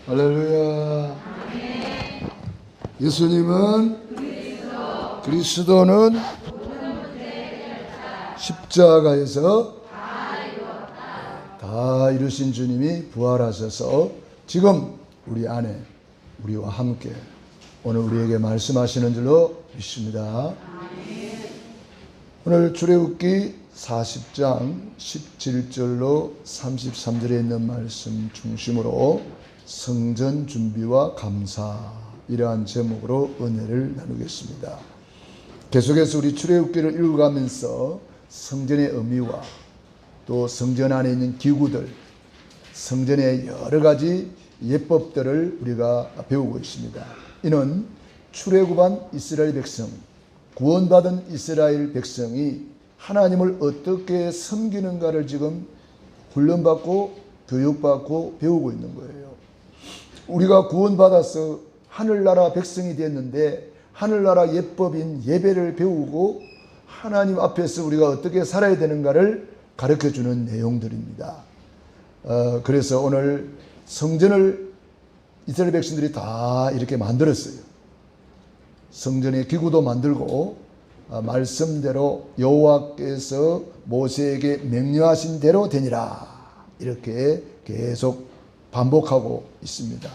할렐루야. 예수님은 그리스도는 십자가에서 다 이루신 주님이 부활하셔서 지금 우리 안에 우리와 함께 오늘 우리에게 말씀하시는 줄로 믿습니다. 오늘 출애굽기 40장 17절로 33절에 있는 말씀 중심으로 성전 준비와 감사, 이러한 제목으로 은혜를 나누겠습니다. 계속해서 우리 출애굽기를 읽어가면서 성전의 의미와 또 성전 안에 있는 기구들, 성전의 여러 가지 예법들을 우리가 배우고 있습니다. 이는 출애굽한 이스라엘 백성, 구원받은 이스라엘 백성이 하나님을 어떻게 섬기는가를 지금 훈련받고 교육받고 배우고 있는 거예요. 우리가 구원받아서 하늘나라 백성이 됐는데 하늘나라 예법인 예배를 배우고 하나님 앞에서 우리가 어떻게 살아야 되는가를 가르쳐주는 내용들입니다. 그래서 오늘 성전을 이스라엘 백성들이 다 이렇게 만들었어요. 성전의 기구도 만들고 말씀대로 여호와께서 모세에게 명령하신 대로 되니라, 이렇게 계속 반복하고 있습니다.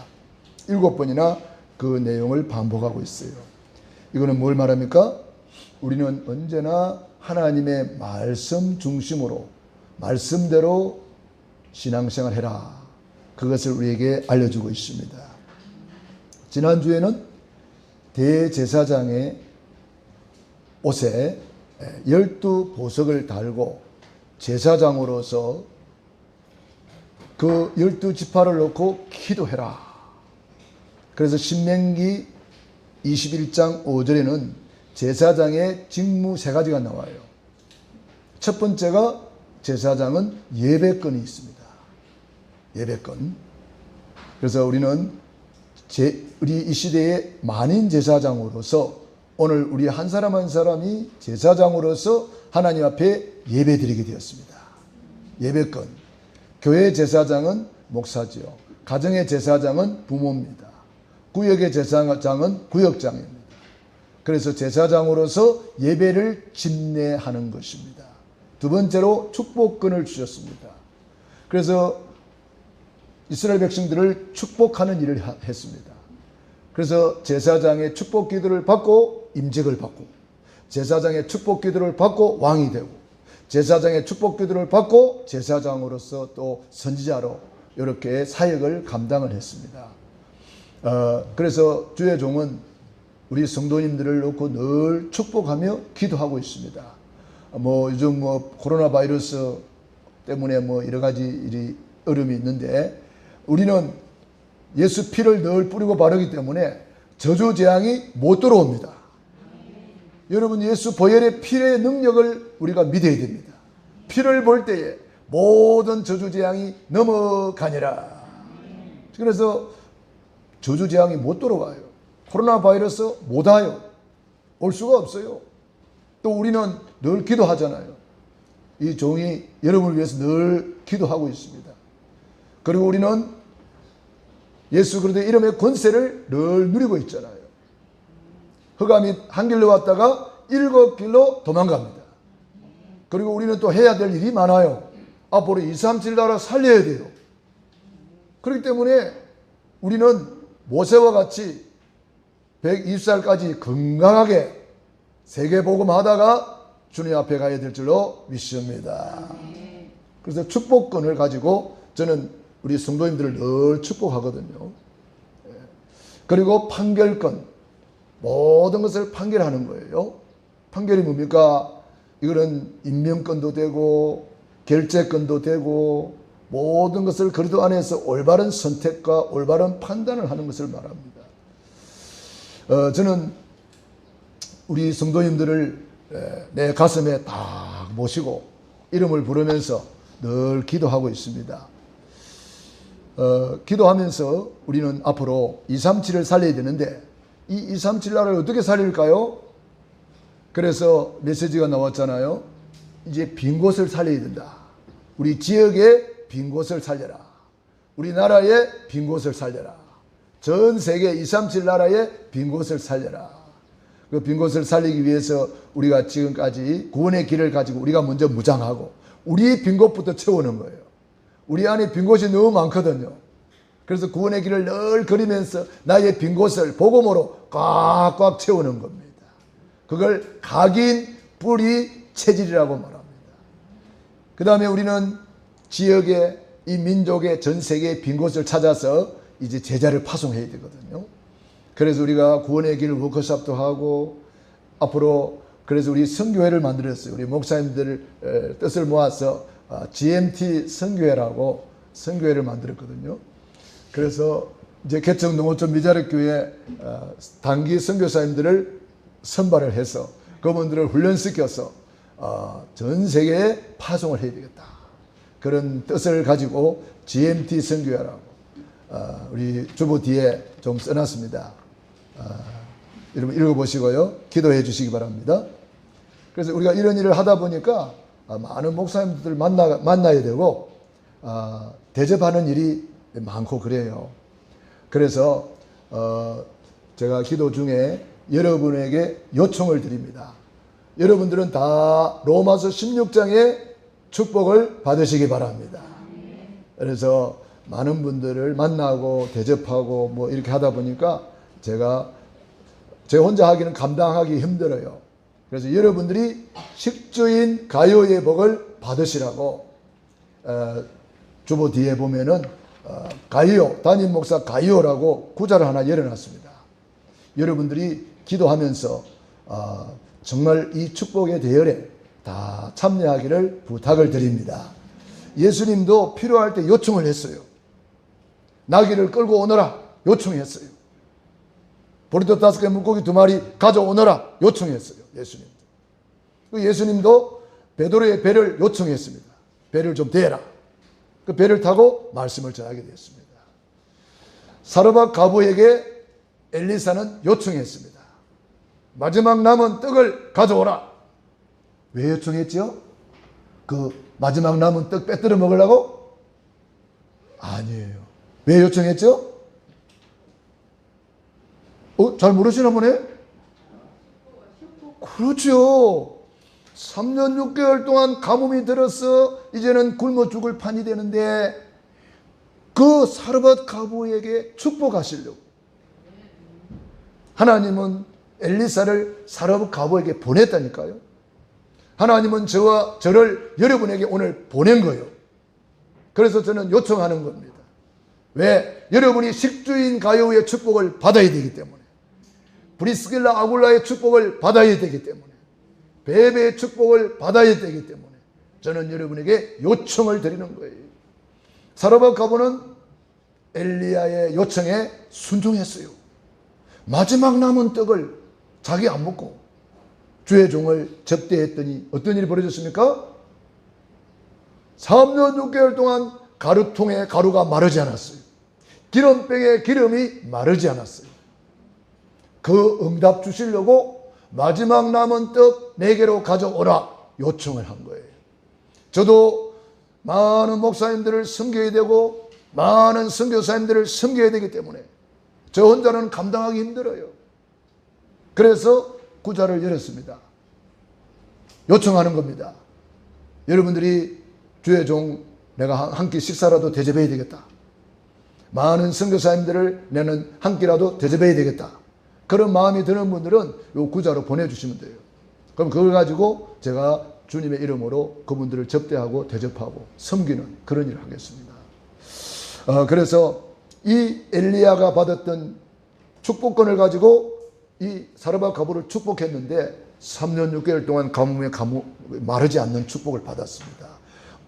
7번이나 그 내용을 반복하고 있어요. 이거는 뭘 말합니까? 우리는 언제나 하나님의 말씀 중심으로 말씀대로 신앙생활 해라, 그것을 우리에게 알려주고 있습니다. 지난주에는 대제사장의 옷에 12보석을 달고 제사장으로서 그 12지파를 놓고 기도해라. 그래서 신명기 21장 5절에는 제사장의 직무 3가지가 나와요. 첫 번째가 제사장은 예배권이 있습니다. 예배권. 그래서 우리는 우리 이 시대의 만인 제사장으로서 오늘 우리 한 사람 한 사람이 제사장으로서 하나님 앞에 예배드리게 되었습니다. 예배권. 교회 제사장은 목사지요. 가정의 제사장은 부모입니다. 구역의 제사장은 구역장입니다. 그래서 제사장으로서 예배를 집례하는 것입니다. 두 번째로 축복권을 주셨습니다. 그래서 이스라엘 백성들을 축복하는 일을 했습니다. 그래서 제사장의 축복 기도를 받고 임직을 받고, 제사장의 축복 기도를 받고 왕이 되고, 제사장의 축복 기도를 받고 제사장으로서 또 선지자로 이렇게 사역을 감당을 했습니다. 그래서 주의 종은 우리 성도님들을 놓고 늘 축복하며 기도하고 있습니다. 요즘 코로나 바이러스 때문에 여러 가지 일이 어려움이 있는데 우리는 예수 피를 늘 뿌리고 바르기 때문에 저주 재앙이 못 들어옵니다. 여러분, 예수 보혈의 피의 능력을 우리가 믿어야 됩니다. 피를 볼 때에 모든 저주 재앙이 넘어가니라. 그래서 저주 재앙이 못 들어와요. 코로나 바이러스 못 와요. 올 수가 없어요. 또 우리는 늘 기도하잖아요. 이 종이 여러분을 위해서 늘 기도하고 있습니다. 그리고 우리는 예수 그리스도의 이름의 권세를 늘 누리고 있잖아요. 흑암이 한 길로 왔다가 7길로 도망갑니다. 그리고 우리는 또 해야 될 일이 많아요. 앞으로 237 나라 살려야 돼요. 그렇기 때문에 우리는 모세와 같이 120살까지 건강하게 세계복음 하다가 주님 앞에 가야 될 줄로 믿습니다. 그래서 축복권을 가지고 저는 우리 성도님들을 늘 축복하거든요. 그리고 판결권, 모든 것을 판결하는 거예요. 판결이 뭡니까? 이거는 임명권도 되고 결재권도 되고 모든 것을 그리스도 안에서 올바른 선택과 올바른 판단을 하는 것을 말합니다. 저는 우리 성도님들을 내 가슴에 딱 모시고 이름을 부르면서 늘 기도하고 있습니다. 기도하면서 우리는 앞으로 237을 살려야 되는데 이 237 나라를 어떻게 살릴까요? 그래서 메시지가 나왔잖아요. 이제 빈 곳을 살려야 된다. 우리 지역에 빈 곳을 살려라. 우리나라의 빈 곳을 살려라. 전 세계 237 나라의 빈 곳을 살려라. 그 빈 곳을 살리기 위해서 우리가 지금까지 구원의 길을 가지고 우리가 먼저 무장하고 우리 빈 곳부터 채우는 거예요. 우리 안에 빈 곳이 너무 많거든요. 그래서 구원의 길을 늘 걸으면서 나의 빈 곳을 복음으로 꽉꽉 채우는 겁니다. 그걸 각인, 뿌리, 체질이라고 말합니다. 그 다음에 우리는 지역의 이 민족의 전 세계의 빈 곳을 찾아서 이제 제자를 파송해야 되거든요. 그래서 우리가 구원의 길 워크숍도 하고 앞으로 그래서 우리 선교회를 만들었어요. 우리 목사님들 뜻을 모아서 GMT 선교회라고 선교회를 만들었거든요. 그래서 이제 개척 농어촌 미자립교회 단기 선교사님들을 선발을 해서 그분들을 훈련시켜서 전 세계에 파송을 해야 되겠다. 그런 뜻을 가지고 GMT 선교회라고 우리 주보 뒤에 좀 써놨습니다. 여러분 읽어보시고요. 기도해 주시기 바랍니다. 그래서 우리가 이런 일을 하다 보니까 많은 목사님들 만나야 되고 대접하는 일이 많고 그래요. 그래서 제가 기도 중에 여러분에게 요청을 드립니다. 여러분들은 다 로마서 16장의 축복을 받으시기 바랍니다. 그래서 많은 분들을 만나고 대접하고 뭐 이렇게 하다 보니까 제가 혼자 하기는 감당하기 힘들어요. 그래서 여러분들이 식주인 가요의 복을 받으시라고 주보 뒤에 보면은 가요, 담임 목사 가요라고 구자를 하나 열어놨습니다. 여러분들이 기도하면서 정말 이 축복의 대열에 다 참여하기를 부탁을 드립니다. 예수님도 필요할 때 요청을 했어요. 나귀를 끌고 오너라 요청했어요. 보리떡 5개 물고기 2마리 가져오너라 요청했어요. 예수님도 베드로의 배를 요청했습니다. 배를 좀 대라. 그 배를 타고 말씀을 전하게 되었습니다. 사르밧 과부에게 엘리사는 요청했습니다. 마지막 남은 떡을 가져오라. 왜 요청했죠? 그 마지막 남은 떡 빼뜨려 먹으려고? 아니에요. 왜 요청했죠? 잘 모르시나 보네? 그렇죠. 3년 6개월 동안 가뭄이 들어서 이제는 굶어 죽을 판이 되는데 그 사르밧 과부에게 축복하시려고 하나님은 엘리사를 사르밧 과부에게 보냈다니까요. 하나님은 저와 저를 여러분에게 오늘 보낸 거예요. 그래서 저는 요청하는 겁니다. 왜? 여러분이 식주인 가요의 축복을 받아야 되기 때문에, 브리스길라 아굴라의 축복을 받아야 되기 때문에, 베베의 축복을 받아야 되기 때문에 저는 여러분에게 요청을 드리는 거예요. 사르밧 과부는 엘리야의 요청에 순종했어요. 마지막 남은 떡을 자기 안 먹고 주의 종을 접대했더니 어떤 일이 벌어졌습니까? 3년 6개월 동안 가루통에 가루가 마르지 않았어요. 기름병에 기름이 마르지 않았어요. 그 응답 주시려고 마지막 남은 떡 4개로 가져오라 요청을 한 거예요. 저도 많은 목사님들을 섬겨야 되고 많은 선교사님들을 섬겨야 되기 때문에 저 혼자는 감당하기 힘들어요. 그래서 구자를 열었습니다. 요청하는 겁니다. 여러분들이 주의 종 내가 한 끼 식사라도 대접해야 되겠다. 많은 선교사님들을 내는 한 끼라도 대접해야 되겠다. 그런 마음이 드는 분들은 요 구자로 보내주시면 돼요. 그럼 그걸 가지고 제가 주님의 이름으로 그분들을 접대하고 대접하고 섬기는 그런 일을 하겠습니다. 그래서 이 엘리야가 받았던 축복권을 가지고 이 사르밧 과부를 축복했는데 3년 6개월 동안 가뭄에 마르지 않는 축복을 받았습니다.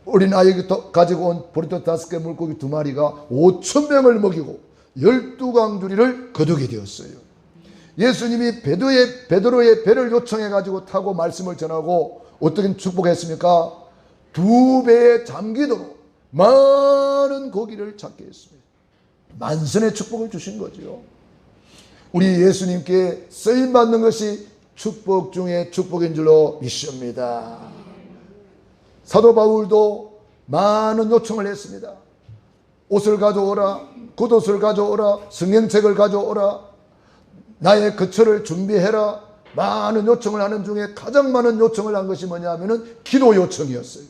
어린 아이 가지고 온 보리떡 5개 물고기 2마리가 5,000명을 먹이고 12강주리를 거두게 되었어요. 예수님이 베드로의 배를 요청해 가지고 타고 말씀을 전하고 어떻게 축복했습니까? 2배에 잠기도록 많은 고기를 잡게 했습니다. 만선의 축복을 주신 거죠. 우리 예수님께 쓰임받는 것이 축복 중에 축복인 줄로 믿습니다. 사도 바울도 많은 요청을 했습니다. 옷을 가져오라, 굿옷을 가져오라, 성경책을 가져오라, 나의 거처를 준비해라. 많은 요청을 하는 중에 가장 많은 요청을 한 것이 뭐냐 하면은 기도 요청이었어요.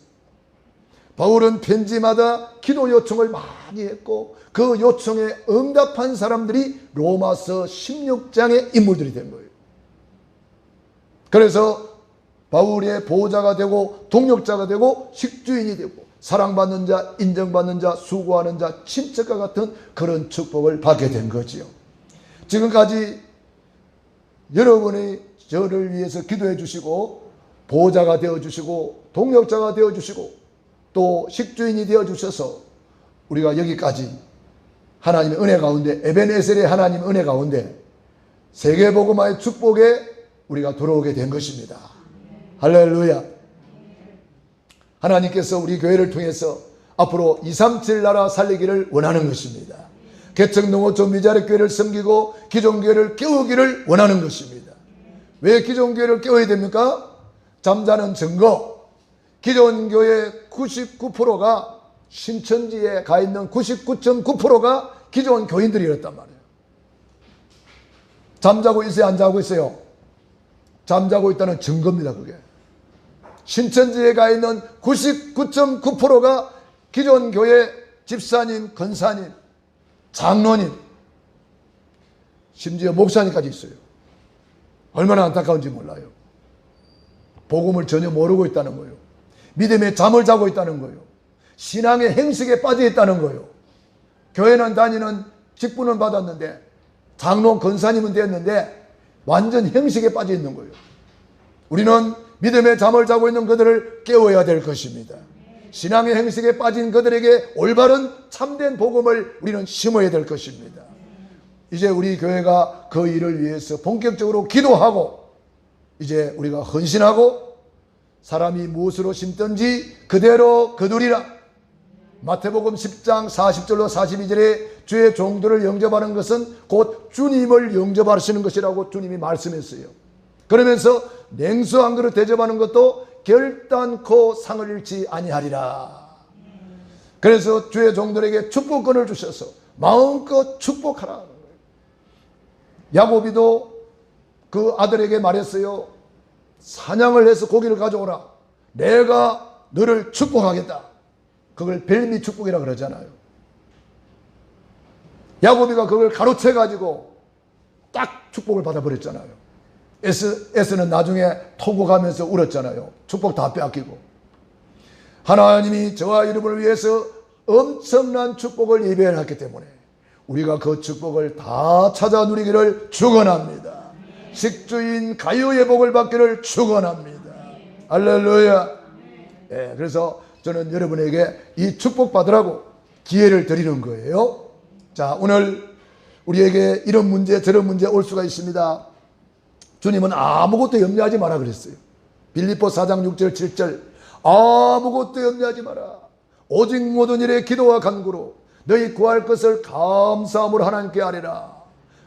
바울은 편지마다 기도 요청을 많이 했고 그 요청에 응답한 사람들이 로마서 16장의 인물들이 된 거예요. 그래서 바울의 보호자가 되고 동역자가 되고 식주인이 되고 사랑받는 자, 인정받는 자, 수고하는 자, 친척과 같은 그런 축복을 받게 된 거지요. 지금까지 여러분이 저를 위해서 기도해 주시고 보호자가 되어 주시고 동역자가 되어 주시고 또 식주인이 되어 주셔서 우리가 여기까지 하나님의 은혜 가운데, 에벤에셀의 하나님의 은혜 가운데 세계복음화의 축복에 우리가 들어오게 된 것입니다. 할렐루야. 하나님께서 우리 교회를 통해서 앞으로 237 나라 살리기를 원하는 것입니다. 개척 농어촌 미자립 교회를 섬기고 기존 교회를 깨우기를 원하는 것입니다. 왜 기존 교회를 깨워야 됩니까? 잠자는 증거. 기존 교회 99%가 신천지에 가 있는 99.9%가 기존 교인들이었단 말이에요. 잠자고 있어요, 안 자고 있어요? 잠자고 있다는 증거입니다, 그게. 신천지에 가 있는 99.9%가 기존 교회 집사님, 권사님, 장로님, 심지어 목사님까지 있어요. 얼마나 안타까운지 몰라요. 복음을 전혀 모르고 있다는 거예요. 믿음의 잠을 자고 있다는 거예요. 신앙의 행식에 빠져 있다는 거예요. 교회는 다니는 직분은 받았는데 장로 권사님은 됐는데 완전 행식에 빠져 있는 거예요. 우리는 믿음의 잠을 자고 있는 그들을 깨워야 될 것입니다. 신앙의 행식에 빠진 그들에게 올바른 참된 복음을 우리는 심어야 될 것입니다. 이제 우리 교회가 그 일을 위해서 본격적으로 기도하고 이제 우리가 헌신하고 사람이 무엇으로 심든지 그대로 거두리라. 마태복음 10장 40절로 42절에 주의 종들을 영접하는 것은 곧 주님을 영접하시는 것이라고 주님이 말씀했어요. 그러면서 냉수 한 그릇 대접하는 것도 결단코 상을 잃지 아니하리라. 그래서 주의 종들에게 축복권을 주셔서 마음껏 축복하라. 야곱이도 그 아들에게 말했어요. 사냥을 해서 고기를 가져오라. 내가 너를 축복하겠다. 그걸 벨미 축복이라고 그러잖아요. 야곱이가 그걸 가로채 가지고 딱 축복을 받아버렸잖아요. 에스는 나중에 토곡하면서 울었잖아요. 축복 다 빼앗기고. 하나님이 저와 여러분을 위해서 엄청난 축복을 예배했기 때문에 우리가 그 축복을 다 찾아 누리기를 축원합니다. 식주인 가요의 복을 받기를 축원합니다. 할렐루야. 네, 그래서 저는 여러분에게 이 축복 받으라고 기회를 드리는 거예요. 자, 오늘 우리에게 이런 문제 저런 문제 올 수가 있습니다. 주님은 아무것도 염려하지 마라 그랬어요. 빌립보 4장 6절 7절 아무것도 염려하지 마라. 오직 모든 일에 기도와 간구로 너희 구할 것을 감사함으로 하나님께 아뢰라.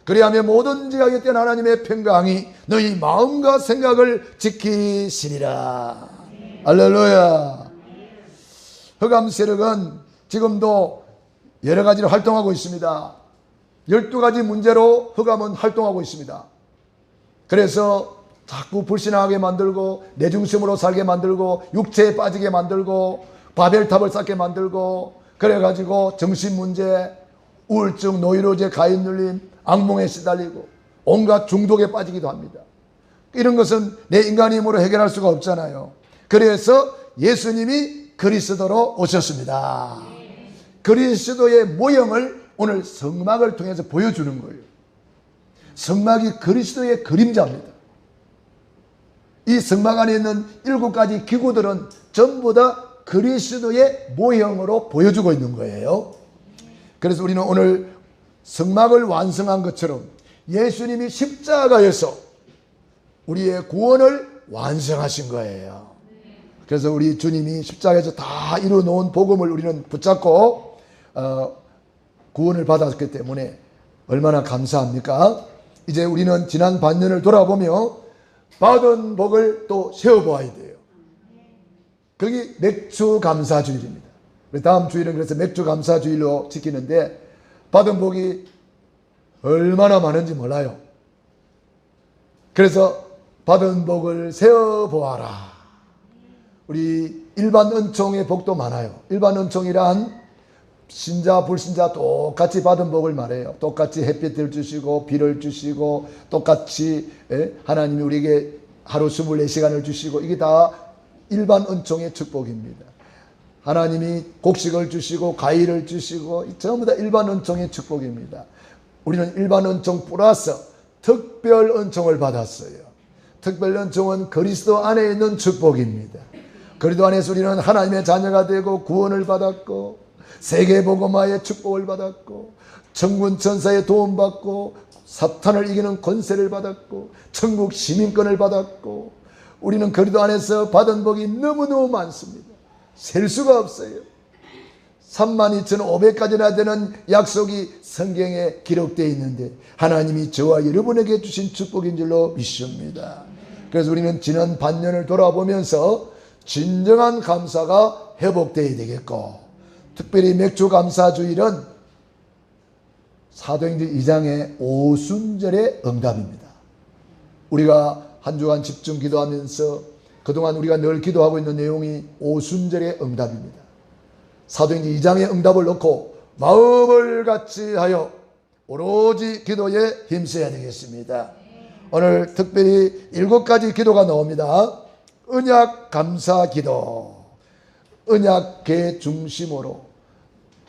그리하면 뭐든지 하겠던 하나님의 평강이 너희 마음과 생각을 지키시리라. 할렐루야. 흑암 세력은 지금도 여러 가지로 활동하고 있습니다. 12가지 문제로 흑암은 활동하고 있습니다. 그래서 자꾸 불신하게 만들고 내중심으로 살게 만들고 육체에 빠지게 만들고 바벨탑을 쌓게 만들고 그래가지고 정신문제, 우울증, 노이로제, 가인눌림, 악몽에 시달리고 온갖 중독에 빠지기도 합니다. 이런 것은 내 인간의 힘으로 해결할 수가 없잖아요. 그래서 예수님이 그리스도로 오셨습니다. 그리스도의 모형을 오늘 성막을 통해서 보여주는 거예요. 성막이 그리스도의 그림자입니다. 이 성막 안에 있는 7가지 기구들은 전부 다 그리스도의 모형으로 보여주고 있는 거예요. 그래서 우리는 오늘 성막을 완성한 것처럼 예수님이 십자가에서 우리의 구원을 완성하신 거예요. 그래서 우리 주님이 십자가에서 다 이루어 놓은 복음을 우리는 붙잡고 구원을 받았기 때문에 얼마나 감사합니까? 이제 우리는 지난 반년을 돌아보며 받은 복을 또 세어보아야 돼요. 그게 맥주 감사주일입니다. 다음 주일은 그래서 맥주 감사 주일로 지키는데 받은 복이 얼마나 많은지 몰라요. 그래서 받은 복을 세어보아라. 우리 일반 은총의 복도 많아요. 일반 은총이란 신자 불신자 똑같이 받은 복을 말해요. 똑같이 햇빛을 주시고 비를 주시고 똑같이 하나님이 우리에게 하루 24시간을 주시고 이게 다 일반 은총의 축복입니다. 하나님이 곡식을 주시고 과일을 주시고 전부 다 일반 은총의 축복입니다. 우리는 일반 은총 플러스 특별 은총을 받았어요. 특별 은총은 그리스도 안에 있는 축복입니다. 그리스도 안에서 우리는 하나님의 자녀가 되고 구원을 받았고 세계복음화의 축복을 받았고 천군 천사의 도움받고 사탄을 이기는 권세를 받았고 천국 시민권을 받았고 우리는 그리스도 안에서 받은 복이 너무너무 많습니다. 셀 수가 없어요. 32,500가지나 되는 약속이 성경에 기록되어 있는데 하나님이 저와 여러분에게 주신 축복인 줄로 믿습니다. 그래서 우리는 지난 반년을 돌아보면서 진정한 감사가 회복되어야 되겠고 특별히 맥주 감사 주일은 사도행전 2장의 오순절의 응답입니다. 우리가 한 주간 집중 기도하면서 그동안 우리가 늘 기도하고 있는 내용이 오순절의 응답입니다. 사도행전 2장의 응답을 놓고 마음을 같이 하여 오로지 기도에 힘써야 되겠습니다. 오늘 특별히 7가지 기도가 나옵니다. 언약 감사 기도. 언약궤 중심으로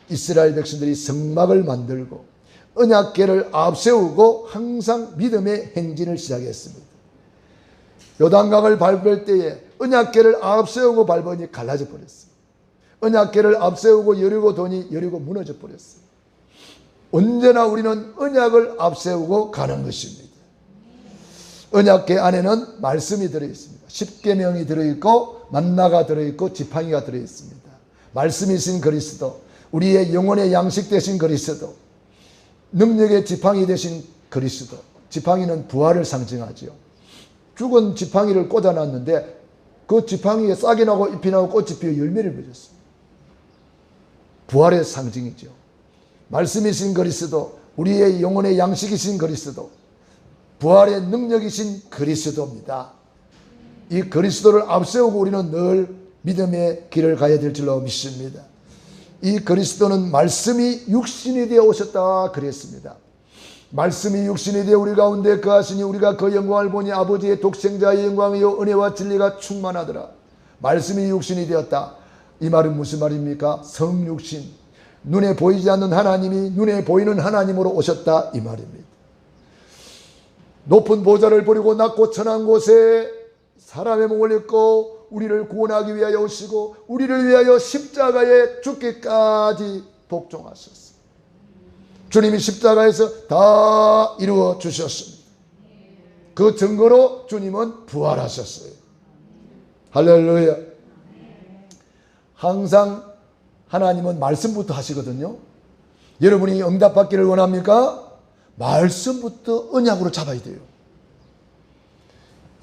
이스라엘 백성들이 성막을 만들고 언약궤를 앞세우고 항상 믿음의 행진을 시작했습니다. 요단강을 밟을 때에 언약궤를 앞세우고 밟으니 갈라져 버렸어요. 언약궤를 앞세우고 여리고 도니 여리고 무너져 버렸어요. 언제나 우리는 언약을 앞세우고 가는 것입니다. 언약궤 안에는 말씀이 들어있습니다. 십계명이 들어있고 만나가 들어있고 지팡이가 들어있습니다. 말씀이신 그리스도, 우리의 영혼의 양식 되신 그리스도, 능력의 지팡이 되신 그리스도. 지팡이는 부활을 상징하죠. 죽은 지팡이를 꽂아놨는데 그 지팡이에 싹이 나고 잎이 나고 꽃이 피어 열매를 맺었어요. 부활의 상징이죠. 말씀이신 그리스도, 우리의 영혼의 양식이신 그리스도, 부활의 능력이신 그리스도입니다. 이 그리스도를 앞세우고 우리는 늘 믿음의 길을 가야 될 줄로 믿습니다. 이 그리스도는 말씀이 육신이 되어 오셨다 그랬습니다. 말씀이 육신이 되어 우리 가운데 거하시니 우리가 그 영광을 보니 아버지의 독생자의 영광이요 은혜와 진리가 충만하더라. 말씀이 육신이 되었다. 이 말은 무슨 말입니까? 성육신, 눈에 보이지 않는 하나님이 눈에 보이는 하나님으로 오셨다 이 말입니다. 높은 보좌를 버리고 낮고 천한 곳에 사람의 몸을 입고 우리를 구원하기 위하여 오시고 우리를 위하여 십자가에 죽기까지 복종하셨습니다. 주님이 십자가에서 다 이루어 주셨습니다. 그 증거로 주님은 부활하셨어요. 할렐루야. 항상 하나님은 말씀부터 하시거든요. 여러분이 응답받기를 원합니까? 말씀부터 언약으로 잡아야 돼요.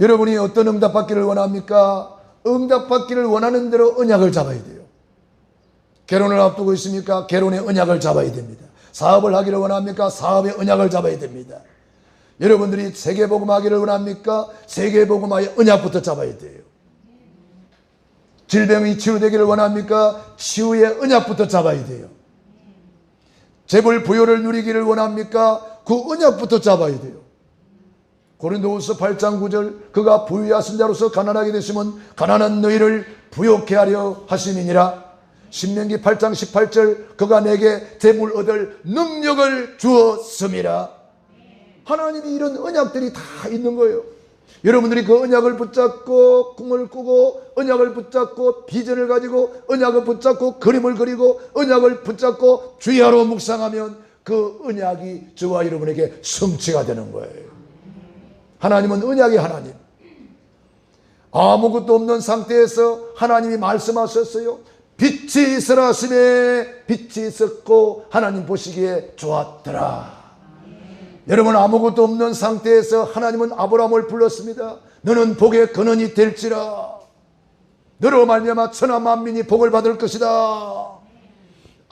여러분이 어떤 응답받기를 원합니까? 응답받기를 원하는 대로 언약을 잡아야 돼요. 결혼을 앞두고 있습니까? 결혼의 언약을 잡아야 됩니다. 사업을 하기를 원합니까? 사업의 언약을 잡아야 됩니다. 여러분들이 세계복음 하기를 원합니까? 세계복음화의 언약부터 잡아야 돼요. 질병이 치유되기를 원합니까? 치유의 언약부터 잡아야 돼요. 재물 부여를 누리기를 원합니까? 그 언약부터 잡아야 돼요. 고린도후서 8장 9절 그가 부유하신 자로서 가난하게 되시면 가난한 너희를 부욕케 하려 하심이니라. 신명기 8장 18절 그가 내게 재물 얻을 능력을 주었음이라. 하나님이 이런 언약들이 다 있는 거예요. 여러분들이 그 언약을 붙잡고 꿈을 꾸고 언약을 붙잡고 비전을 가지고 언약을 붙잡고 그림을 그리고 언약을 붙잡고 주야로 묵상하면 그 언약이 저와 여러분에게 성취가 되는 거예요. 하나님은 언약의 하나님. 아무것도 없는 상태에서 하나님이 말씀하셨어요. 빛이 있으라 하시매 빛이 있었고 하나님 보시기에 좋았더라. 여러분 아무것도 없는 상태에서 하나님은 아브라함을 불렀습니다. 너는 복의 근원이 될지라. 너로 말미암아 천하 만민이 복을 받을 것이다.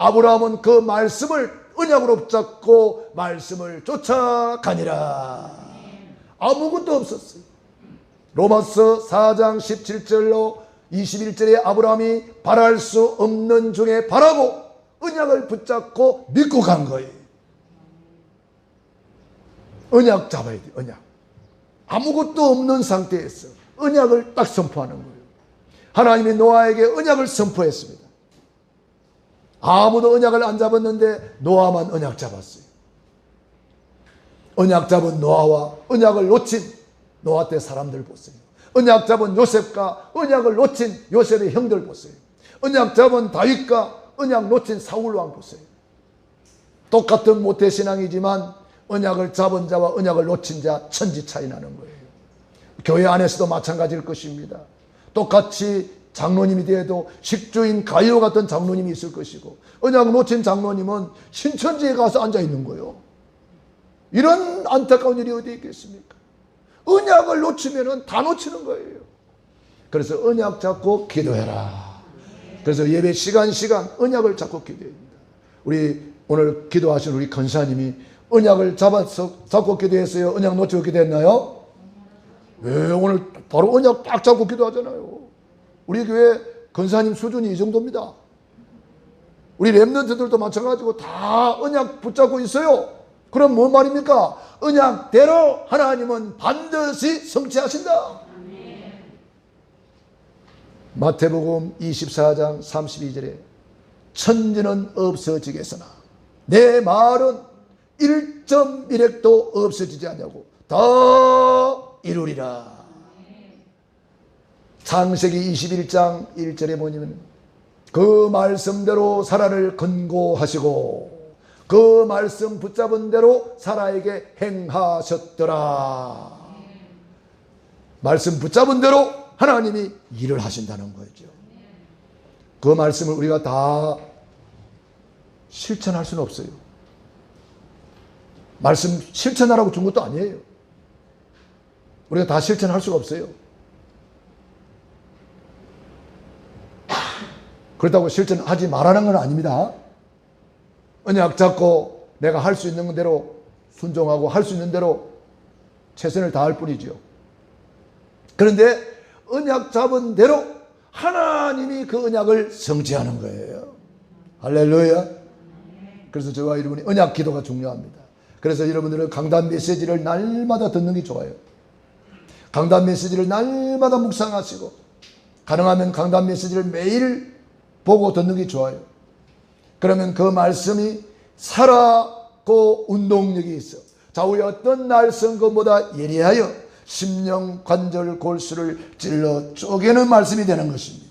아브라함은 그 말씀을 언약으로 붙잡고 말씀을 쫓아가니라. 아무것도 없었어요. 로마서 4장 17절로 21절에 아브라함이 바랄 수 없는 중에 바라고 언약을 붙잡고 믿고 간 거예요. 언약 잡아야 돼. 언약. 아무것도 없는 상태에서 언약을 딱 선포하는 거예요. 하나님이 노아에게 언약을 선포했습니다. 아무도 언약을 안 잡았는데 노아만 언약 잡았어요. 언약 잡은 노아와 언약을 놓친 노아 때 사람들 보세요. 언약 잡은 요셉과 언약을 놓친 요셉의 형들 보세요. 언약 잡은 다윗과 언약 놓친 사울 왕 보세요. 똑같은 모태신앙이지만 언약을 잡은 자와 언약을 놓친 자 천지 차이 나는 거예요. 교회 안에서도 마찬가지일 것입니다. 똑같이 장로님이 되어도 식주인 가이오 같은 장로님이 있을 것이고 언약 놓친 장로님은 신천지에 가서 앉아 있는 거예요. 이런 안타까운 일이 어디 있겠습니까? 언약을 놓치면 다 놓치는 거예요. 그래서 언약 잡고 기도해라. 그래서 예배 시간 언약을 잡고 기도합니다. 우리 오늘 기도하신 우리 권사님이 언약을 잡고 기도했어요? 언약 놓치고 기도했나요? 왜 오늘 바로 언약 딱 잡고 기도하잖아요. 우리 교회 권사님 수준이 이 정도입니다. 우리 랩런트들도 마찬가지고 다 언약 붙잡고 있어요. 그럼 뭔 말입니까? 언약대로 하나님은 반드시 성취하신다. 마태복음 24장 32절에 천지는 없어지겠으나 내 말은 1.1획도 없어지지 않냐고 다 이루리라. 창세기 21장 1절에 보면 그 말씀대로 사라를 건고하시고 그 말씀 붙잡은 대로 사라에게 행하셨더라. 말씀 붙잡은 대로 하나님이 일을 하신다는 거죠. 그 말씀을 우리가 다 실천할 수는 없어요. 말씀 실천하라고 준 것도 아니에요. 우리가 다 실천할 수가 없어요. 그렇다고 실천하지 말라는 건 아닙니다. 언약 잡고 내가 할 수 있는 대로 순종하고 할 수 있는 대로 최선을 다할 뿐이죠. 그런데 언약 잡은 대로 하나님이 그 언약을 성취하는 거예요. 할렐루야. 그래서 저와 여러분이 언약 기도가 중요합니다. 그래서 여러분들은 강단 메시지를 날마다 듣는 게 좋아요. 강단 메시지를 날마다 묵상하시고 가능하면 강단 메시지를 매일 보고 듣는 게 좋아요. 그러면 그 말씀이 살았고 운동력이 있어. 좌우에 어떤 날선 것보다 예리하여 심령 관절 골수를 찔러 쪼개는 말씀이 되는 것입니다.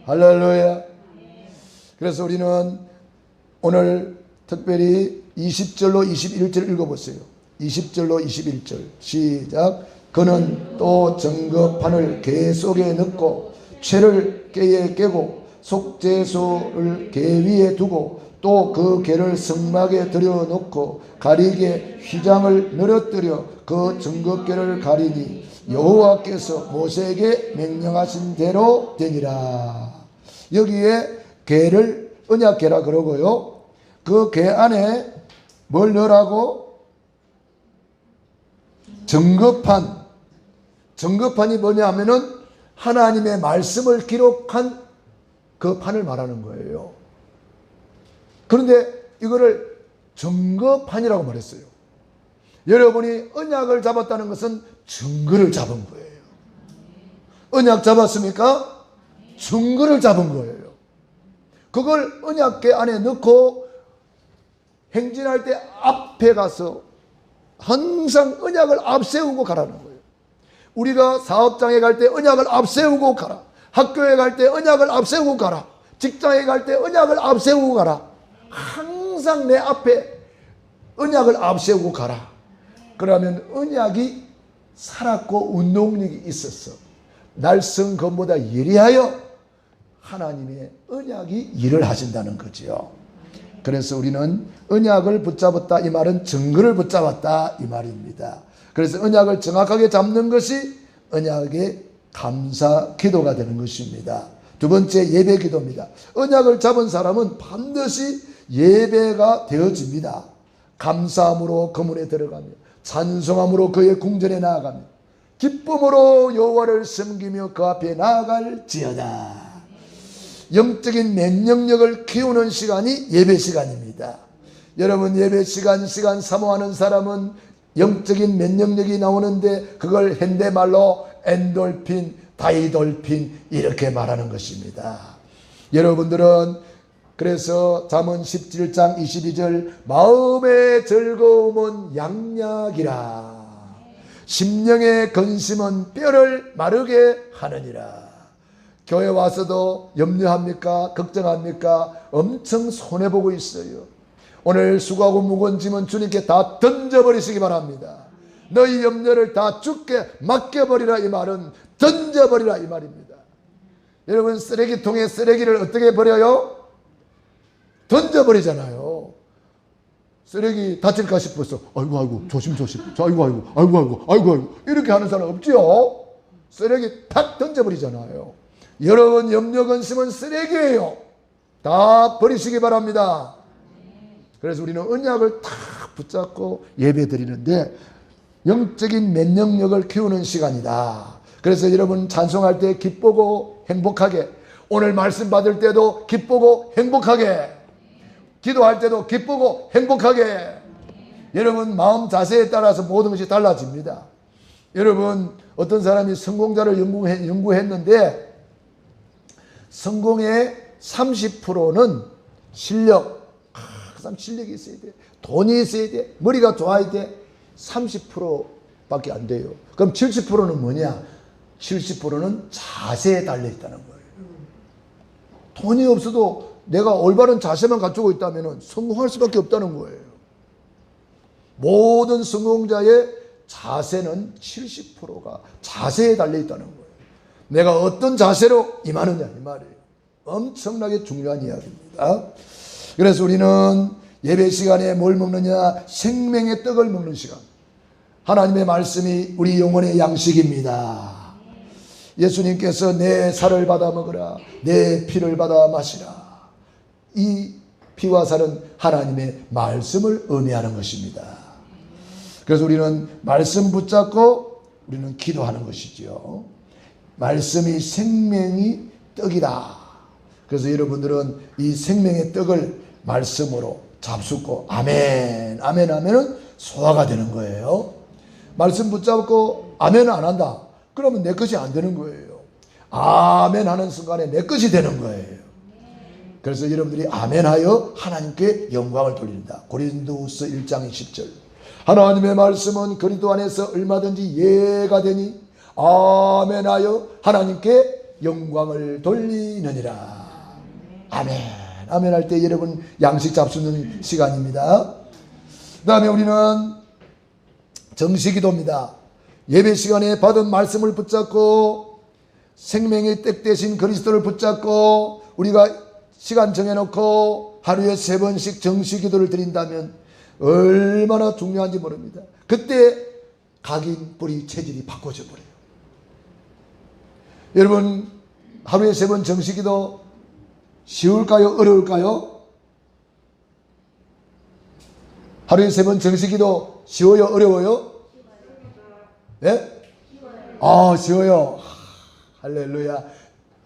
할렐루야. 그래서 우리는 오늘 특별히 20절로 21절 읽어보세요. 20절로 21절 시작. 그는 또 증거판을 궤 속에 넣고 채를 궤에 깨고 속죄소를 궤 위에 두고 또 그 궤를 성막에 들여놓고 가리개 휘장을 늘어뜨려 그 증거궤를 가리니 여호와께서 모세에게 명령하신 대로 되니라. 여기에 궤를 언약궤라 그러고요. 그 궤 안에 뭘 넣으라고? 증거판. 증거판이 뭐냐 하면은 하나님의 말씀을 기록한 그 판을 말하는 거예요. 그런데 이거를 증거판이라고 말했어요. 여러분이 언약을 잡았다는 것은 증거를 잡은 거예요. 언약 잡았습니까? 증거를 잡은 거예요. 그걸 언약궤 안에 넣고 행진할 때 앞에 가서 항상 언약을 앞세우고 가라는 거예요. 우리가 사업장에 갈 때 언약을 앞세우고 가라. 학교에 갈 때 언약을 앞세우고 가라. 직장에 갈 때 언약을 앞세우고 가라. 항상 내 앞에 언약을 앞세우고 가라. 그러면 언약이 살았고 운동력이 있었어. 날선 것보다 예리하여 하나님의 언약이 일을 하신다는 거지요. 그래서 우리는 언약을 붙잡았다 이 말은 증거를 붙잡았다 이 말입니다. 그래서 언약을 정확하게 잡는 것이 언약의 감사 기도가 되는 것입니다. 두 번째, 예배 기도입니다. 언약을 잡은 사람은 반드시 예배가 되어집니다. 감사함으로 거문에 들어가며 찬송함으로 그의 궁전에 나아가며 기쁨으로 여호와를 섬기며 그 앞에 나아갈지어다. 영적인 면역력을 키우는 시간이 예배 시간입니다. 여러분, 예배 시간 사모하는 사람은 영적인 면역력이 나오는데 그걸 현대말로 엔돌핀, 다이돌핀 이렇게 말하는 것입니다. 여러분들은 그래서 잠언 17장 22절 마음의 즐거움은 양약이라 심령의 근심은 뼈를 마르게 하느니라. 교회 와서도 염려합니까? 걱정합니까? 엄청 손해보고 있어요. 오늘 수고하고 무거운 짐은 주님께 다 던져버리시기 바랍니다. 너희 염려를 다 주께 맡겨버리라. 이 말은 던져버리라 이 말입니다. 여러분, 쓰레기통에 쓰레기를 어떻게 버려요? 던져버리잖아요. 쓰레기 다칠까 싶어서 아이고 조심 아이고 이렇게 하는 사람 없지요? 쓰레기 탁 던져버리잖아요. 여러분, 염려 근심은 쓰레기예요. 다 버리시기 바랍니다. 그래서 우리는 언약을 탁 붙잡고 예배 드리는데 영적인 면역력을 키우는 시간이다. 그래서 여러분, 찬송할 때 기쁘고 행복하게, 오늘 말씀 받을 때도 기쁘고 행복하게, 기도할 때도 기쁘고 행복하게. 여러분, 마음 자세에 따라서 모든 것이 달라집니다. 여러분, 어떤 사람이 성공자를 연구했는데 성공의 30%는 실력, 그 사람 실력이 있어야 돼, 돈이 있어야 돼, 머리가 좋아야 돼. 30%밖에 안 돼요. 그럼 70%는 뭐냐? 70%는 자세에 달려있다는 거예요. 돈이 없어도 내가 올바른 자세만 갖추고 있다면 성공할 수밖에 없다는 거예요. 모든 성공자의 자세는 70%가 자세에 달려있다는 거예요. 내가 어떤 자세로 임하느냐 이 말이에요. 엄청나게 중요한 이야기입니다. 그래서 우리는 예배 시간에 뭘 먹느냐? 생명의 떡을 먹는 시간. 하나님의 말씀이 우리 영혼의 양식입니다. 예수님께서 내 살을 받아 먹으라, 내 피를 받아 마시라. 이 피와 살은 하나님의 말씀을 의미하는 것입니다. 그래서 우리는 말씀 붙잡고 우리는 기도하는 것이지요. 말씀이 생명이 떡이다. 그래서 여러분들은 이 생명의 떡을 말씀으로 잡숫고 아멘 아멘 하면은 소화가 되는 거예요. 말씀 붙잡고 아멘 안 한다 그러면 내 것이 안 되는 거예요. 아멘 하는 순간에 내 것이 되는 거예요. 그래서 여러분들이 아멘 하여 하나님께 영광을 돌린다. 고린도후서 1장 10절 하나님의 말씀은 그리스도 안에서 얼마든지 예가 되니 아멘 하여 하나님께 영광을 돌리느니라. 아멘 아멘 할 때 여러분 양식 잡수는 시간입니다. 그 다음에 우리는 정식기도입니다. 예배 시간에 받은 말씀을 붙잡고 생명의 떡 대신 그리스도를 붙잡고 우리가 시간 정해놓고 하루에 3번씩 정식기도를 드린다면 얼마나 중요한지 모릅니다. 그때 각인 뿌리 체질이 바꿔져 버려요. 여러분, 하루에 3번 정식기도 쉬울까요? 어려울까요? 하루에 3번 정식기도 쉬워요? 어려워요? 네? 아, 쉬워요. 할렐루야.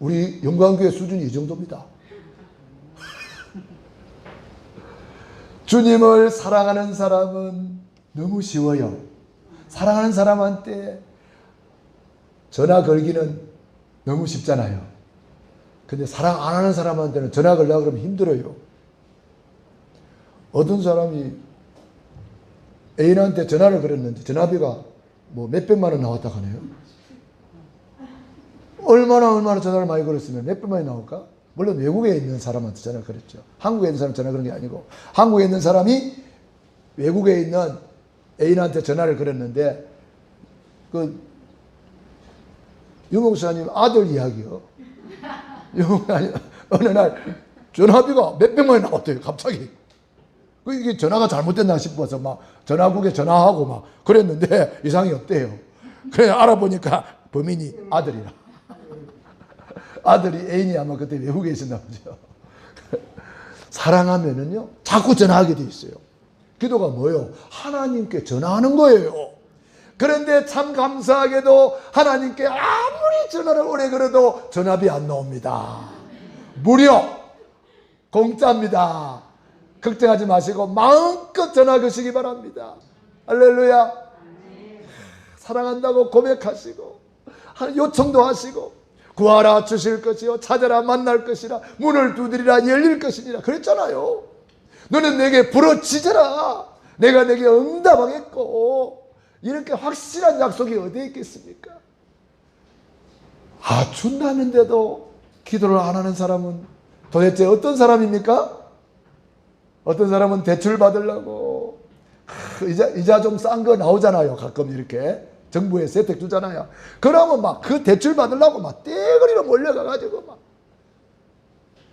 우리 영광교회 수준이 이 정도입니다. 주님을 사랑하는 사람은 너무 쉬워요. 사랑하는 사람한테 전화 걸기는 너무 쉽잖아요. 근데 사랑 안 하는 사람한테는 전화 걸려고 그러면 힘들어요. 어떤 사람이 애인한테 전화를 걸었는데 전화비가 뭐 몇백만 원 나왔다 하네요. 얼마나 전화를 많이 걸었으면 몇백만이 나올까? 물론 외국에 있는 사람한테 전화를 걸었죠. 한국에 있는 사람 전화 그런 게 아니고 한국에 있는 사람이 외국에 있는 애인한테 전화를 걸었는데 그 유목사님 아들 이야기요. 어느 날 전화비가 몇백만이 나왔대요. 갑자기. 이게 전화가 잘못됐나 싶어서 막 전화국에 전화하고 막 그랬는데 이상이 없대요. 그래 알아보니까 범인이 아들이라. 아들이 애인이 아마 그때 외국에 있었나 보죠. 사랑하면은요 자꾸 전화하게 돼 있어요. 기도가 뭐예요? 하나님께 전화하는 거예요. 그런데 참 감사하게도 하나님께 아무리 전화를 오래 걸어도 전화비 안 나옵니다. 무료 공짜입니다. 걱정하지 마시고 마음껏 전화 거시기 바랍니다. 할렐루야. 사랑한다고 고백하시고 요청도 하시고 구하라 주실 것이요 찾아라 만날 것이라 문을 두드리라 열릴 것이니라 그랬잖아요. 너는 내게 부르짖으라 내가 내게 응답하겠고. 이렇게 확실한 약속이 어디에 있겠습니까? 준다는데도 기도를 안 하는 사람은 도대체 어떤 사람입니까? 어떤 사람은 대출 받으려고 이자 좀 싼 거 나오잖아요. 가끔 이렇게 정부에서 혜택 주잖아요. 그러면 막 그 대출 받으려고 막 떼거리로 몰려가가지고 막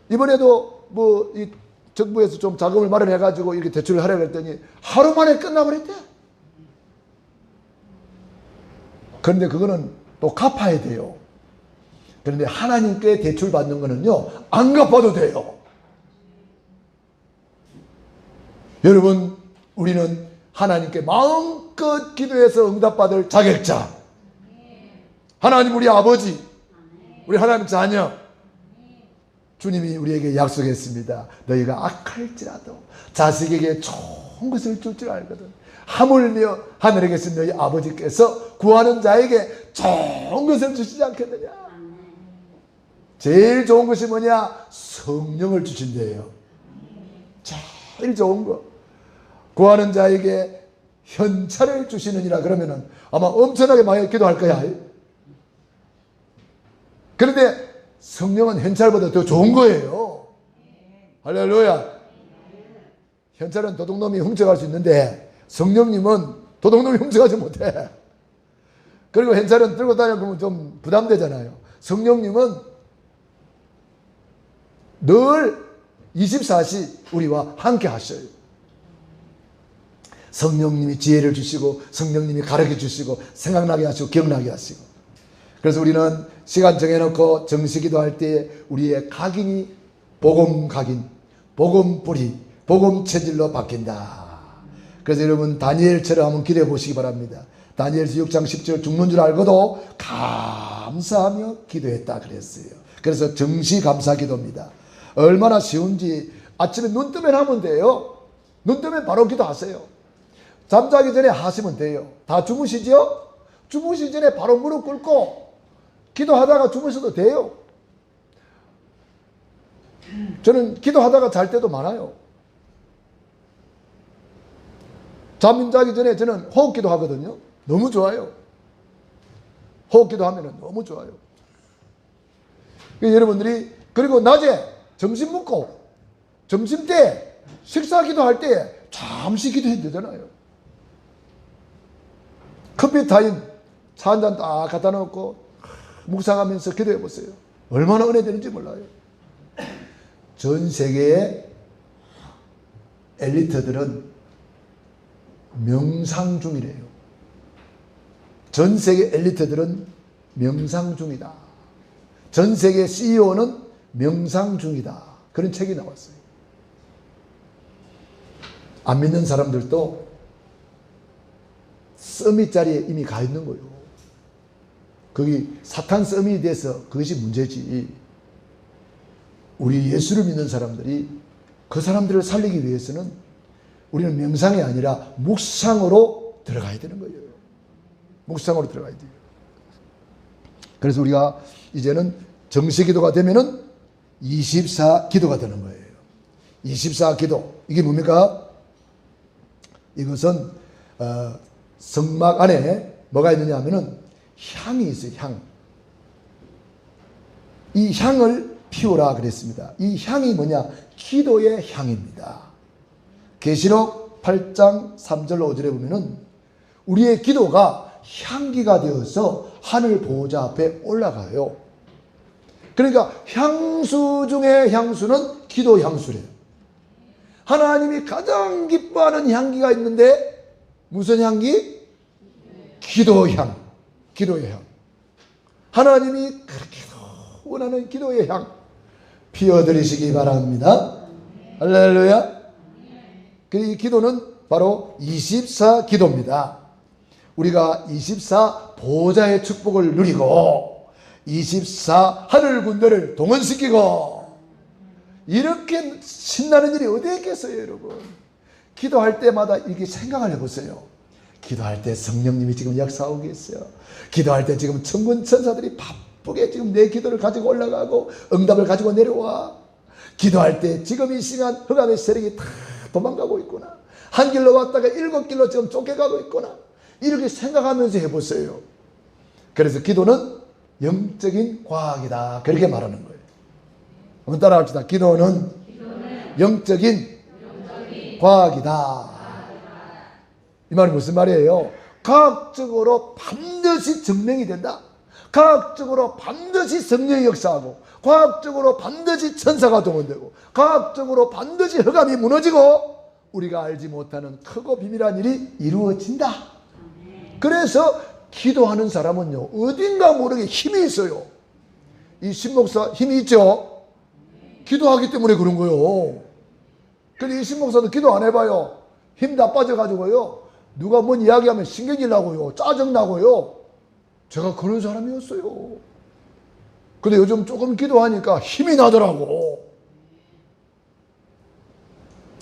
이번에도 뭐 이 정부에서 좀 자금을 마련해가지고 이렇게 대출을 하려고 했더니 하루 만에 끝나버렸대. 그런데 그거는 또 갚아야 돼요. 그런데 하나님께 대출 받는 거는요 안 갚아도 돼요. 여러분 우리는 하나님께 마음껏 기도해서 응답받을 자격자. 하나님 우리 아버지, 우리 하나님 자녀. 주님이 우리에게 약속했습니다. 너희가 악할지라도 자식에게 좋은 것을 줄 줄 알거든. 하물며 하늘에 계신 너희 아버지께서 구하는 자에게 좋은 것을 주시지 않겠느냐. 제일 좋은 것이 뭐냐? 성령을 주신대요. 제일 좋은 거. 구하는 자에게 현찰을 주시느니라 그러면은 아마 엄청나게 많이 기도할 거야. 그런데 성령은 현찰보다 더 좋은 거예요. 할렐루야. 현찰은 도둑놈이 훔쳐갈 수 있는데 성령님은 도둑놈이 훔쳐가지 못해. 그리고 현찰은 들고 다니면 좀 부담되잖아요. 성령님은 늘 24시 우리와 함께 하셔요. 성령님이 지혜를 주시고 성령님이 가르쳐 주시고 생각나게 하시고 기억나게 하시고. 그래서 우리는 시간 정해놓고 정식기도 할 때 우리의 각인이 복음 각인, 복음 뿌리, 복음 체질로 바뀐다. 그래서 여러분 다니엘처럼 한번 기도해 보시기 바랍니다. 다니엘서 6장 10절 죽는 줄 알고도 감사하며 기도했다 그랬어요. 그래서 정시 감사 기도입니다. 얼마나 쉬운지 아침에 눈 뜨면 하면 돼요. 눈 뜨면 바로 기도하세요. 잠자기 전에 하시면 돼요. 다 주무시죠? 주무시기 전에 바로 무릎 꿇고 기도하다가 주무셔도 돼요. 저는 기도하다가 잘 때도 많아요. 잠 자기 전에 저는 호흡기도 하거든요. 너무 좋아요. 호흡기도 하면 너무 좋아요. 여러분들이 그리고 낮에 점심 먹고 점심 때 식사기도 할 때 잠시 기도해도 되잖아요. 커피 타임 차 한 잔 딱 갖다 놓고 묵상하면서 기도해 보세요. 얼마나 은혜 되는지 몰라요. 전 세계의 엘리트들은 명상 중이래요. 전 세계 엘리트들은 명상 중이다. 전 세계 CEO는 명상 중이다. 그런 책이 나왔어요. 안 믿는 사람들도 서밋 자리에 이미 가 있는 거예요. 거기 사탄 서밋이 돼서 그것이 문제지. 우리 예수를 믿는 사람들이 그 사람들을 살리기 위해서는 우리는 명상이 아니라 묵상으로 들어가야 되는 거예요. 묵상으로 들어가야 돼요. 그래서 우리가 이제는 정식 기도가 되면은 24 기도가 되는 거예요. 24 기도. 이게 뭡니까? 이것은 성막 안에 뭐가 있느냐 하면은 향이 있어요. 향. 이 향을 피우라 그랬습니다. 이 향이 뭐냐? 기도의 향입니다. 계시록 8장 3절로 5절에 보면은 우리의 기도가 향기가 되어서 하늘 보호자 앞에 올라가요. 그러니까 향수 중에 향수는 기도 향수래요. 하나님이 가장 기뻐하는 향기가 있는데 무슨 향기? 기도향. 기도의 향. 하나님이 그렇게도 원하는 기도의 향 피워드리시기 바랍니다. 할렐루야. 이 기도는 바로 24 기도입니다. 우리가 24 보좌의 축복을 누리고 24 하늘 군대를 동원시키고 이렇게 신나는 일이 어디에 있겠어요, 여러분. 기도할 때마다 이렇게 생각을 해보세요. 기도할 때 성령님이 지금 역사하고 계세요. 기도할 때 지금 천군 천사들이 바쁘게 지금 내 기도를 가지고 올라가고 응답을 가지고 내려와. 기도할 때 지금 이 시간 흑암의 세력이 다 도망가고 있구나. 한 길로 왔다가 7길로 지금 쫓겨가고 있구나. 이렇게 생각하면서 해보세요. 그래서 기도는 영적인 과학이다, 그렇게 말하는 거예요. 한번 따라합시다. 기도는 영적인 과학이다. 이 말이 무슨 말이에요? 과학적으로 반드시 증명이 된다. 과학적으로 반드시 성령이 역사하고, 과학적으로 반드시 천사가 동원되고, 과학적으로 반드시 흑암이 무너지고 우리가 알지 못하는 크고 비밀한 일이 이루어진다. 그래서 기도하는 사람은요, 어딘가 모르게 힘이 있어요. 이 신목사 힘이 있죠? 기도하기 때문에 그런 거예요. 근데 이 신목사도 기도 안 해봐요. 힘 다 빠져가지고요, 누가 뭔 이야기하면 신경질 나고요, 짜증나고요. 제가 그런 사람이었어요. 근데 요즘 조금 기도하니까 힘이 나더라고.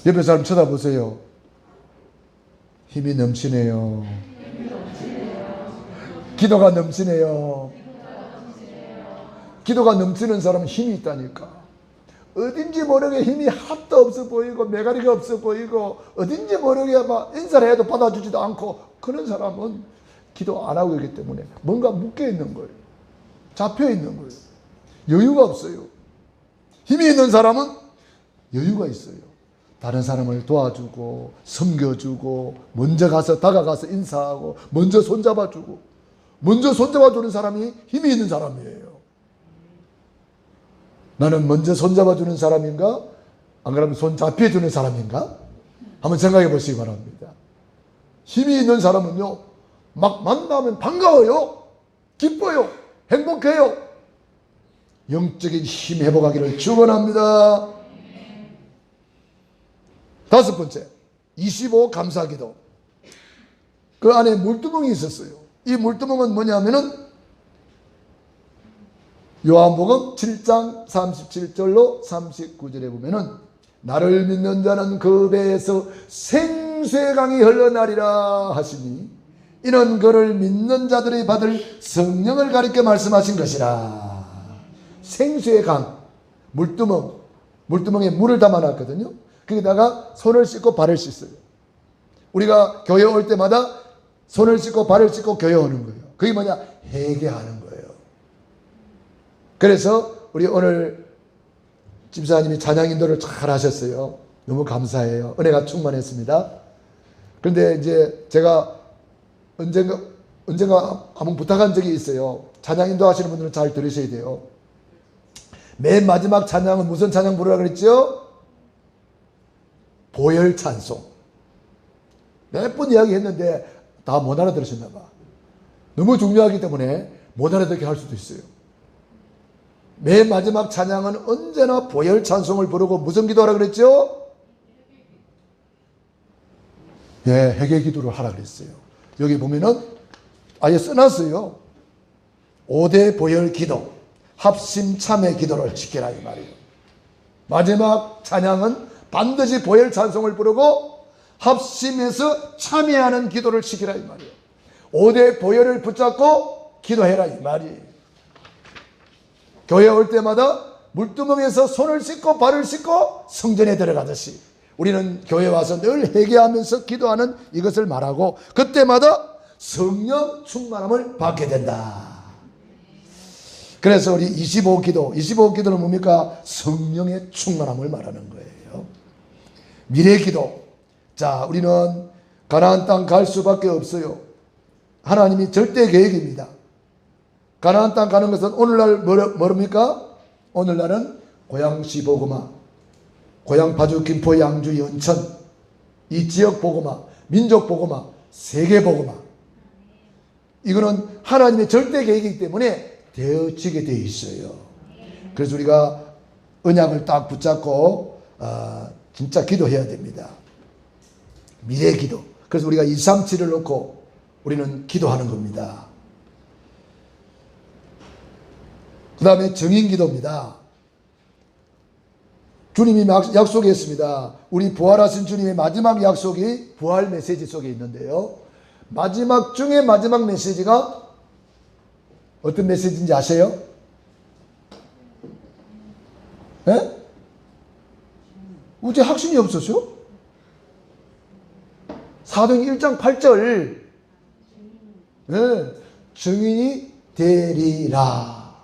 옆에 사람 쳐다보세요. 힘이 넘치네요. 기도가 넘치네요. 기도가 넘치는 사람은 힘이 있다니까. 어딘지 모르게 힘이 하나도 없어 보이고 매가리가 없어 보이고 어딘지 모르게 막 인사를 해도 받아주지도 않고, 그런 사람은 기도 안 하고 있기 때문에 뭔가 묶여있는 거예요. 잡혀있는 거예요. 여유가 없어요. 힘이 있는 사람은 여유가 있어요. 다른 사람을 도와주고 섬겨주고 먼저 가서 다가가서 인사하고 먼저 손잡아주고, 먼저 손잡아주는 사람이 힘이 있는 사람이에요. 나는 먼저 손잡아주는 사람인가? 안 그러면 손 잡혀주는 사람인가? 한번 생각해 보시기 바랍니다. 힘이 있는 사람은요, 막 만나면 반가워요. 기뻐요. 행복해요. 영적인 힘 회복하기를 축원합니다. 다섯 번째, 25 감사기도. 그 안에 물두멍이 있었어요. 이 물두멍은 뭐냐면은 요한복음 7장 37절로 39절에 보면은 나를 믿는 자는 그 배에서 생수의 강이 흘러나리라 하시니 이는 그를 믿는 자들이 받을 성령을 가리켜 말씀하신 것이라. 생수의 강, 물두멍, 물두멍에 물을 담아놨거든요. 거기다가 손을 씻고 발을 씻어요. 우리가 교회 올 때마다 손을 씻고 발을 씻고 교회 오는 거예요. 그게 뭐냐? 회개하는 거예요. 그래서 우리 오늘 집사님이 찬양 인도를 잘 하셨어요. 너무 감사해요. 은혜가 충만했습니다. 그런데 이제 제가 언젠가 한번 부탁한 적이 있어요. 찬양 인도 하시는 분들은 잘 들으셔야 돼요. 맨 마지막 찬양은 무슨 찬양 부르라 그랬죠? 보혈 찬송. 몇 번 이야기했는데 다 못 알아들으셨나 봐. 너무 중요하기 때문에 못 알아듣게 할 수도 있어요. 맨 마지막 찬양은 언제나 보혈 찬송을 부르고 무슨 기도하라 그랬죠? 예, 회개 기도를 하라 그랬어요. 여기 보면은 아예 써놨어요. 5대 보혈 기도, 합심 참회 기도를 지키라 이 말이에요. 마지막 찬양은 반드시 보혈 찬송을 부르고 합심해서 참회하는 기도를 지키라 이 말이에요. 5대 보혈을 붙잡고 기도해라 이 말이에요. 교회 올 때마다 물두멍에서 손을 씻고 발을 씻고 성전에 들어가듯이 우리는 교회 와서 늘 회개하면서 기도하는 이것을 말하고, 그때마다 성령 충만함을 받게 된다. 그래서 우리 25기도는 뭡니까? 성령의 충만함을 말하는 거예요. 미래기도. 자, 우리는 가나안 땅 갈 수밖에 없어요. 하나님이 절대 계획입니다. 가나안 땅 가는 것은 오늘날 뭐랍니까? 오늘날은 고양시 보고마, 고양 파주 김포 양주 연천, 이 지역 보고마, 민족 보고마, 세계 보고마. 이거는 하나님의 절대 계획이기 때문에 되어지게 돼 있어요. 그래서 우리가 언약을 딱 붙잡고 진짜 기도해야 됩니다. 미래 기도. 그래서 우리가 237을 놓고 우리는 기도하는 겁니다. 그 다음에 정인 기도입니다. 주님이 약속했습니다. 우리 부활하신 주님의 마지막 약속이 부활 메시지 속에 있는데요. 마지막 중에 마지막 메시지가 어떤 메시지인지 아세요? 네? 어제 확신이 없었어요? 사도행 1장 8절 네. 증인이 되리라.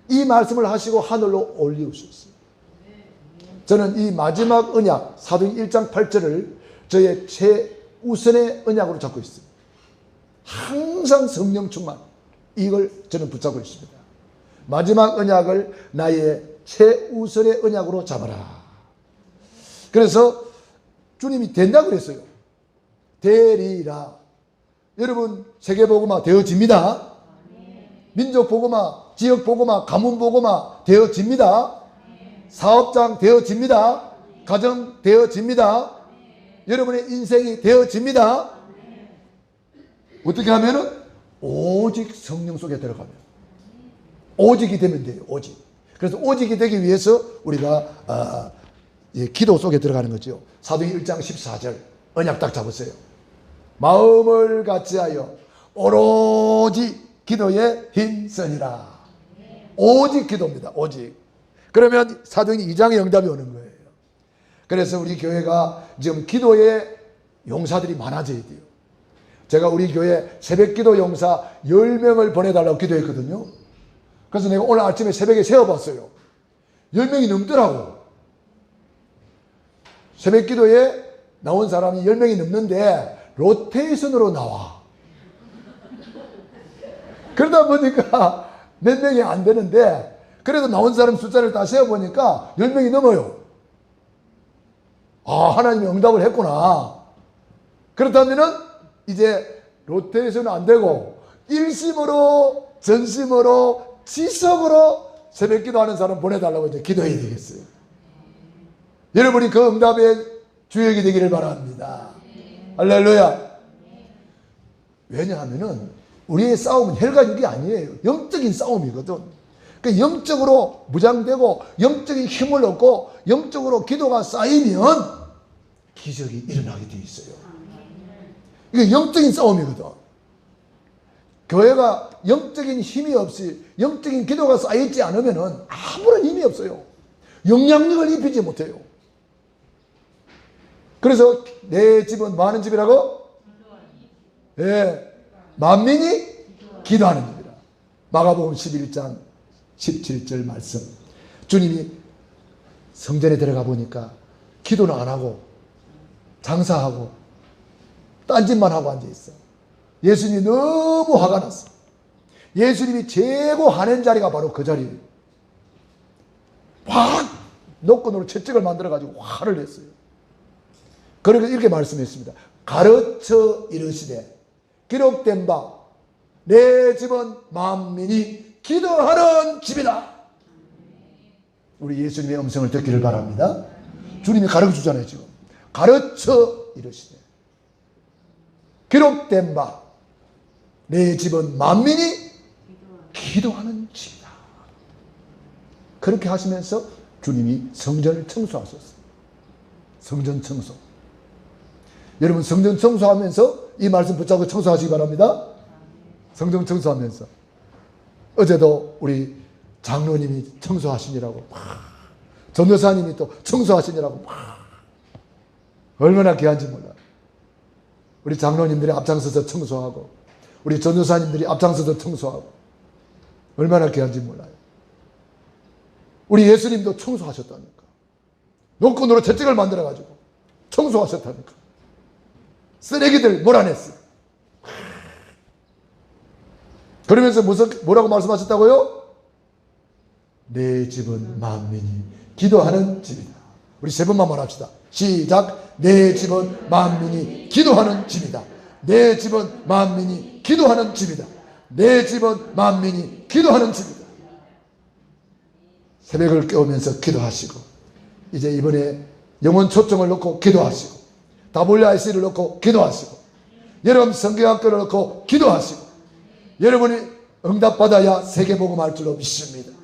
이 말씀을 하시고 하늘로 올리우셨어요. 저는 이 마지막 언약 사도행 1장 8절을 저의 최우선의 언약으로 잡고 있습니다. 항상 성령 충만, 이걸 저는 붙잡고 있습니다. 마지막 언약을 나의 최우선의 언약으로 잡아라. 그래서 주님이 된다고 그랬어요. 되리라. 여러분 세계복음화 되어집니다. 민족복음화, 지역복음화, 가문복음화 되어집니다. 사업장 되어집니다. 가정 되어집니다. 여러분의 인생이 되어집니다. 어떻게 하면은 오직 성령 속에 들어가면, 오직이 되면 돼요. 오직. 그래서 오직이 되기 위해서 우리가 기도 속에 들어가는 거죠. 사도행 1장 14절 언약 딱 잡으세요. 마음을 같이하여 오로지 기도에 힘쓰니라. 오직 기도입니다. 오직. 그러면 사도행 2장의 응답이 오는 거예요. 그래서 우리 교회가 지금 기도의 용사들이 많아져야 돼요. 제가 우리 교회 새벽기도 용사 10명을 보내달라고 기도했거든요. 그래서 내가 오늘 아침에 새벽에 세어봤어요. 10명이 넘더라고. 새벽기도에 나온 사람이 10명이 넘는데 로테이션으로 나와. 그러다 보니까 몇 명이 안 되는데, 그래도 나온 사람 숫자를 다 세어보니까 10명이 넘어요. 아, 하나님이 응답을 했구나. 그렇다면은 이제 로테이션은 안 되고 일심으로, 전심으로, 지속으로 새벽 기도하는 사람 보내달라고 이제 기도해야 되겠어요. 여러분이 그 응답의 주역이 되기를 바랍니다. 할렐루야. 왜냐하면은 우리의 싸움은 혈과 육이 아니에요. 영적인 싸움이거든. 그러니까 영적으로 무장되고 영적인 힘을 얻고 영적으로 기도가 쌓이면 기적이 일어나게 돼 있어요. 이게 영적인 싸움이거든. 교회가 영적인 힘이 없이 영적인 기도가 쌓이지 않으면 아무런 힘이 없어요. 영향력을 입히지 못해요. 그래서 내 집은 뭐 하는 집이라고? 예, 만민이 기도하는 집이라. 마가복음 11장 17절 말씀. 주님이 성전에 들어가 보니까 기도는 안 하고 장사하고 딴짓만 하고 앉아있어. 예수님이 너무 화가 났어. 예수님이 최고 화낸 자리가 바로 그 자리예요. 확 노끈으로 채찍을 만들어가지고 화를 냈어요. 그러니까 이렇게 말씀했습니다. 가르쳐 이르시되 기록된 바 내 집은 만민이 기도하는 집이다. 우리 예수님의 음성을 듣기를 바랍니다. 주님이 가르쳐 주잖아요. 지금 가르쳐 이르시되 기록된 바 내 집은 만민이 기도하는 집이다. 그렇게 하시면서 주님이 성전을 청소하셨어요. 성전 청소. 여러분 성전 청소하면서 이 말씀 붙잡고 청소하시기 바랍니다. 성전 청소하면서. 어제도 우리 장로님이 청소하시느라고, 전도사님이 또 청소하시느라고 얼마나 귀한지 몰라요. 우리 장로님들이 앞장서서 청소하고 우리 전도사님들이 앞장서서 청소하고 얼마나 귀한지 몰라요. 우리 예수님도 청소하셨다니까. 노끈으로 채찍을 만들어가지고 청소하셨다니까. 쓰레기들 몰아냈어요. 그러면서 뭐라고 말씀하셨다고요? 내 집은 만민이 기도하는 집이다. 우리 세 번만 말합시다. 시작. 내 집은 만민이 기도하는 집이다. 내 집은 만민이 기도하는 집이다. 내 집은 만민이 기도하는 집이다. 새벽을 깨우면서 기도하시고, 이제 이번에 영혼 초청을 놓고 기도하시고, WIC를 놓고 기도하시고, 여러분 성경학교를 놓고 기도하시고, 여러분이 응답받아야 세계복음할 줄로 믿습니다.